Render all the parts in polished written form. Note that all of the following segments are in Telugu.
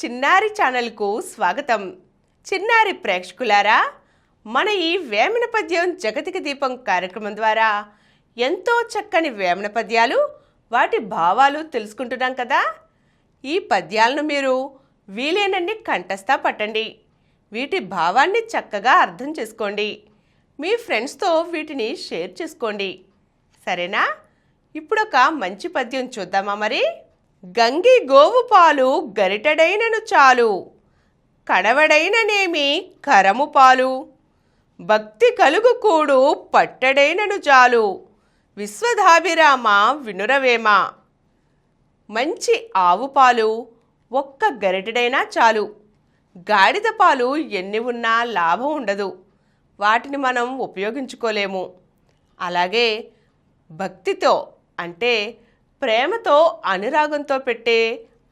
చిన్నారి ఛానల్కు స్వాగతం. చిన్నారి ప్రేక్షకులారా, మన ఈ వేమన పద్యం జగతికి దీపం కార్యక్రమం ద్వారా ఎంతో చక్కని వేమన పద్యాలు, వాటి భావాలు తెలుసుకుంటున్నాం కదా. ఈ పద్యాలను మీరు వీలైనన్ని కంఠస్థ పట్టండి. వీటి భావాన్ని చక్కగా అర్థం చేసుకోండి. మీ ఫ్రెండ్స్తో వీటిని షేర్ చేసుకోండి. సరేనా? ఇప్పుడొక మంచి పద్యం చూద్దామా మరి. గంగి గోవు పాలు గరిటెడైనను చాలు, కడవడైననేమి కరము పాలు, భక్తి కలుగు కూడు పట్టెడైనను చాలు, విశ్వధాభిరామ వినురవేమ. మంచి ఆవు పాలు ఒక్క గరిటెడైనా చాలు. గాడిద పాలు ఎన్ని ఉన్నా లాభం ఉండదు, వాటిని మనం ఉపయోగించుకోలేము. అలాగే భక్తితో అంటే ప్రేమతో అనురాగంతో పెట్టే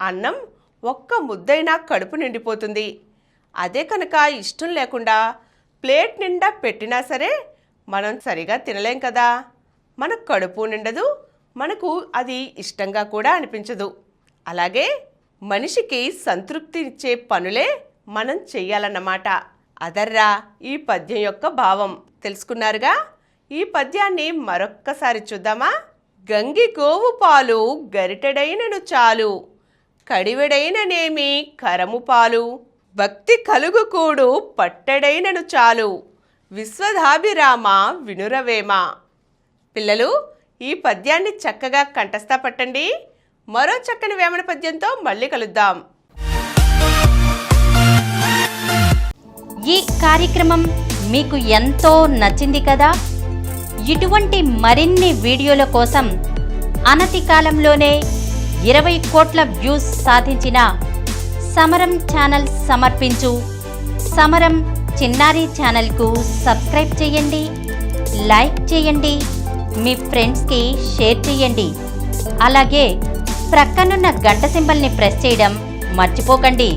అన్నం ఒక్క ముద్దైనా కడుపు నిండిపోతుంది. అదే కనుక ఇష్టం లేకుండా ప్లేట్ నిండా పెట్టినా సరే మనం సరిగా తినలేం కదా. మన కడుపు నిండదు, మనకు అది ఇష్టంగా కూడా అనిపించదు. అలాగే మనిషికి సంతృప్తి ఇచ్చే పనులే మనం చెయ్యాలన్నమాట. అదర్రా ఈ పద్యం యొక్క భావం. తెలుసుకున్నారుగా? ఈ పద్యాన్ని మరొక్కసారి చూద్దామా. గంగి గోవు పాలు గరిటెడైనను చాలు, కడివెడైననేమి కరము పాలు, భక్తి కలుగు కూడు పట్టెడైనను చాలు, విశ్వధాభిరామ వినురవేమ. పిల్లలు, ఈ పద్యాన్ని చక్కగా కంఠస్థ పట్టండి. మరో చక్కని వేమన పద్యంతో మళ్ళీ కలుద్దాం. ఈ కార్యక్రమం మీకు ఎంతో నచ్చింది కదా. ఇటువంటి మరిన్ని వీడియోల కోసం అనతి కాలంలోనే 20 కోట్ల వ్యూస్ సాధించిన సమరం ఛానల్ సమర్పించు సమరం చిన్నారి ఛానల్కు సబ్స్క్రైబ్ చేయండి, లైక్ చేయండి, మీ ఫ్రెండ్స్కి షేర్ చేయండి. అలాగే ప్రక్కనున్న గంట సింబల్ని ప్రెస్ చేయడం మర్చిపోకండి.